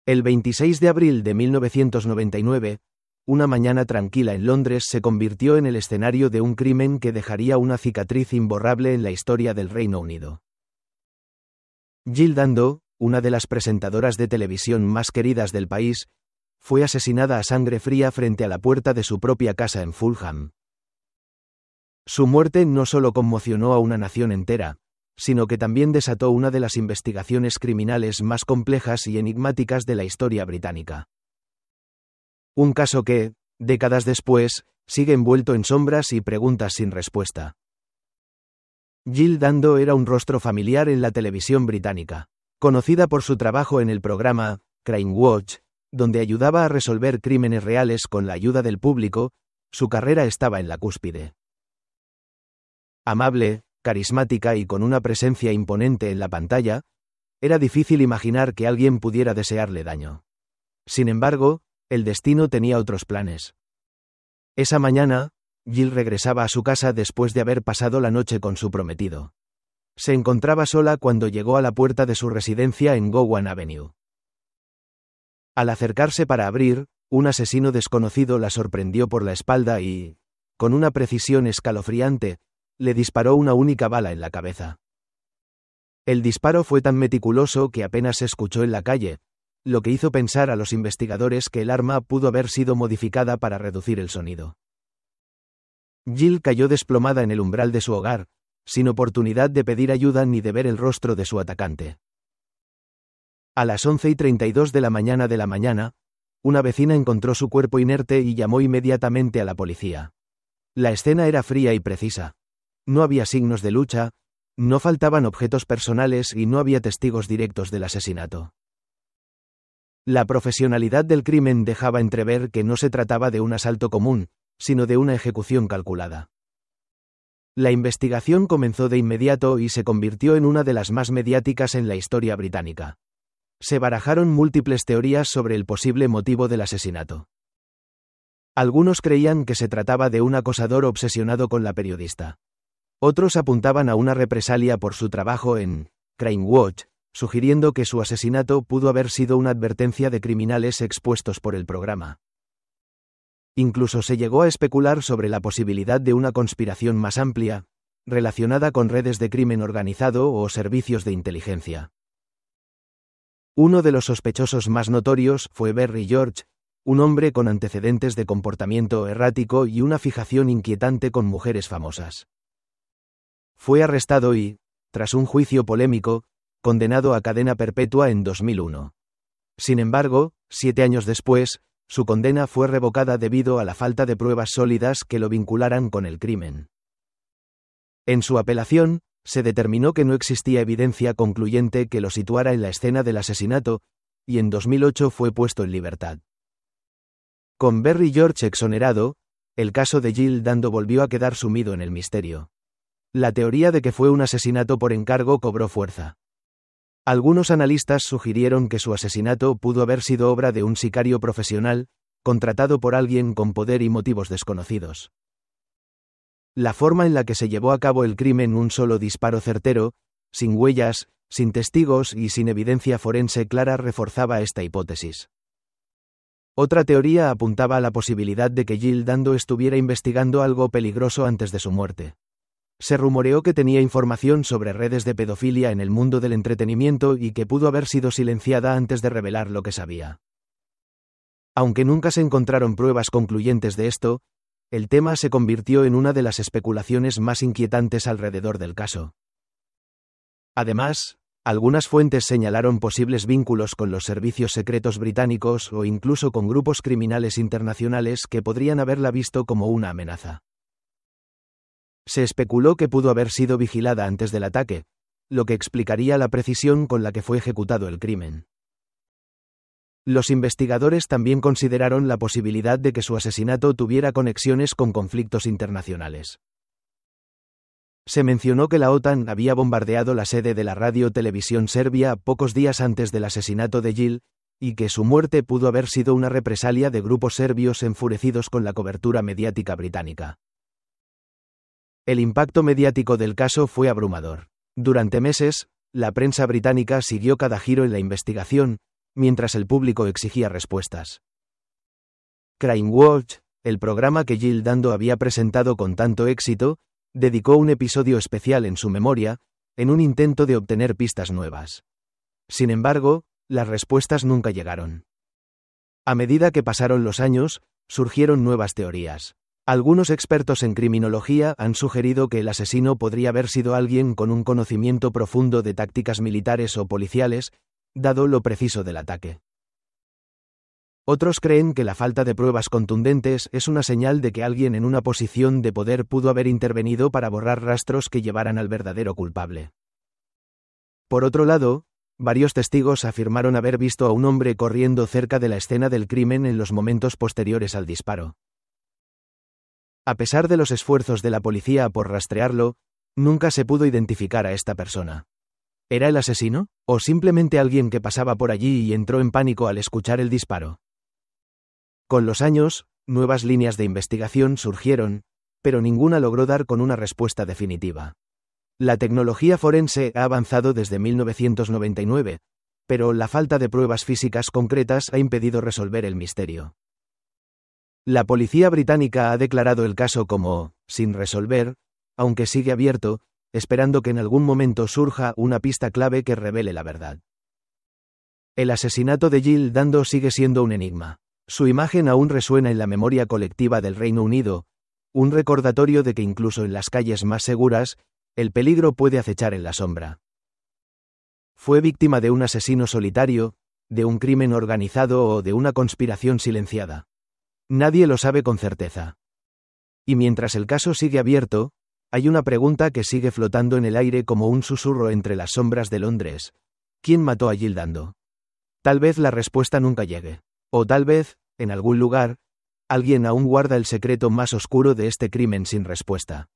El 26 de abril de 1999, una mañana tranquila en Londres se convirtió en el escenario de un crimen que dejaría una cicatriz imborrable en la historia del Reino Unido. Jill Dando, una de las presentadoras de televisión más queridas del país, fue asesinada a sangre fría frente a la puerta de su propia casa en Fulham. Su muerte no solo conmocionó a una nación entera, sino que también desató una de las investigaciones criminales más complejas y enigmáticas de la historia británica. Un caso que, décadas después, sigue envuelto en sombras y preguntas sin respuesta. Jill Dando era un rostro familiar en la televisión británica, conocida por su trabajo en el programa Crime Watch, donde ayudaba a resolver crímenes reales con la ayuda del público. Su carrera estaba en la cúspide. Amable, carismática y con una presencia imponente en la pantalla, era difícil imaginar que alguien pudiera desearle daño. Sin embargo, el destino tenía otros planes. Esa mañana, Jill regresaba a su casa después de haber pasado la noche con su prometido. Se encontraba sola cuando llegó a la puerta de su residencia en Gowan Avenue. Al acercarse para abrir, un asesino desconocido la sorprendió por la espalda y, con una precisión escalofriante, le disparó una única bala en la cabeza. El disparo fue tan meticuloso que apenas se escuchó en la calle, lo que hizo pensar a los investigadores que el arma pudo haber sido modificada para reducir el sonido. Jill cayó desplomada en el umbral de su hogar, sin oportunidad de pedir ayuda ni de ver el rostro de su atacante. A las 11:32 de la mañana, una vecina encontró su cuerpo inerte y llamó inmediatamente a la policía. La escena era fría y precisa. No había signos de lucha, no faltaban objetos personales y no había testigos directos del asesinato. La profesionalidad del crimen dejaba entrever que no se trataba de un asalto común, sino de una ejecución calculada. La investigación comenzó de inmediato y se convirtió en una de las más mediáticas en la historia británica. Se barajaron múltiples teorías sobre el posible motivo del asesinato. Algunos creían que se trataba de un acosador obsesionado con la periodista. Otros apuntaban a una represalia por su trabajo en Crime Watch, sugiriendo que su asesinato pudo haber sido una advertencia de criminales expuestos por el programa. Incluso se llegó a especular sobre la posibilidad de una conspiración más amplia, relacionada con redes de crimen organizado o servicios de inteligencia. Uno de los sospechosos más notorios fue Berry George, un hombre con antecedentes de comportamiento errático y una fijación inquietante con mujeres famosas. Fue arrestado y, tras un juicio polémico, condenado a cadena perpetua en 2001. Sin embargo, 7 años después, su condena fue revocada debido a la falta de pruebas sólidas que lo vincularan con el crimen. En su apelación, se determinó que no existía evidencia concluyente que lo situara en la escena del asesinato, y en 2008 fue puesto en libertad. Con Berry George exonerado, el caso de Jill Dando volvió a quedar sumido en el misterio. La teoría de que fue un asesinato por encargo cobró fuerza. Algunos analistas sugirieron que su asesinato pudo haber sido obra de un sicario profesional, contratado por alguien con poder y motivos desconocidos. La forma en la que se llevó a cabo el crimen, un solo disparo certero, sin huellas, sin testigos y sin evidencia forense clara, reforzaba esta hipótesis. Otra teoría apuntaba a la posibilidad de que Jill Dando estuviera investigando algo peligroso antes de su muerte. Se rumoreó que tenía información sobre redes de pedofilia en el mundo del entretenimiento y que pudo haber sido silenciada antes de revelar lo que sabía. Aunque nunca se encontraron pruebas concluyentes de esto, el tema se convirtió en una de las especulaciones más inquietantes alrededor del caso. Además, algunas fuentes señalaron posibles vínculos con los servicios secretos británicos o incluso con grupos criminales internacionales que podrían haberla visto como una amenaza. Se especuló que pudo haber sido vigilada antes del ataque, lo que explicaría la precisión con la que fue ejecutado el crimen. Los investigadores también consideraron la posibilidad de que su asesinato tuviera conexiones con conflictos internacionales. Se mencionó que la OTAN había bombardeado la sede de la Radio-Televisión Serbia pocos días antes del asesinato de Jill, y que su muerte pudo haber sido una represalia de grupos serbios enfurecidos con la cobertura mediática británica. El impacto mediático del caso fue abrumador. Durante meses, la prensa británica siguió cada giro en la investigación, mientras el público exigía respuestas. Crime Watch, el programa que Jill Dando había presentado con tanto éxito, dedicó un episodio especial en su memoria, en un intento de obtener pistas nuevas. Sin embargo, las respuestas nunca llegaron. A medida que pasaron los años, surgieron nuevas teorías. Algunos expertos en criminología han sugerido que el asesino podría haber sido alguien con un conocimiento profundo de tácticas militares o policiales, dado lo preciso del ataque. Otros creen que la falta de pruebas contundentes es una señal de que alguien en una posición de poder pudo haber intervenido para borrar rastros que llevaran al verdadero culpable. Por otro lado, varios testigos afirmaron haber visto a un hombre corriendo cerca de la escena del crimen en los momentos posteriores al disparo. A pesar de los esfuerzos de la policía por rastrearlo, nunca se pudo identificar a esta persona. ¿Era el asesino? ¿O simplemente alguien que pasaba por allí y entró en pánico al escuchar el disparo? Con los años, nuevas líneas de investigación surgieron, pero ninguna logró dar con una respuesta definitiva. La tecnología forense ha avanzado desde 1999, pero la falta de pruebas físicas concretas ha impedido resolver el misterio. La policía británica ha declarado el caso como sin resolver, aunque sigue abierto, esperando que en algún momento surja una pista clave que revele la verdad. El asesinato de Jill Dando sigue siendo un enigma. Su imagen aún resuena en la memoria colectiva del Reino Unido, un recordatorio de que incluso en las calles más seguras, el peligro puede acechar en la sombra. ¿Fue víctima de un asesino solitario, de un crimen organizado o de una conspiración silenciada? Nadie lo sabe con certeza. Y mientras el caso sigue abierto, hay una pregunta que sigue flotando en el aire como un susurro entre las sombras de Londres. ¿Quién mató a Jill Dando? Tal vez la respuesta nunca llegue. O tal vez, en algún lugar, alguien aún guarda el secreto más oscuro de este crimen sin respuesta.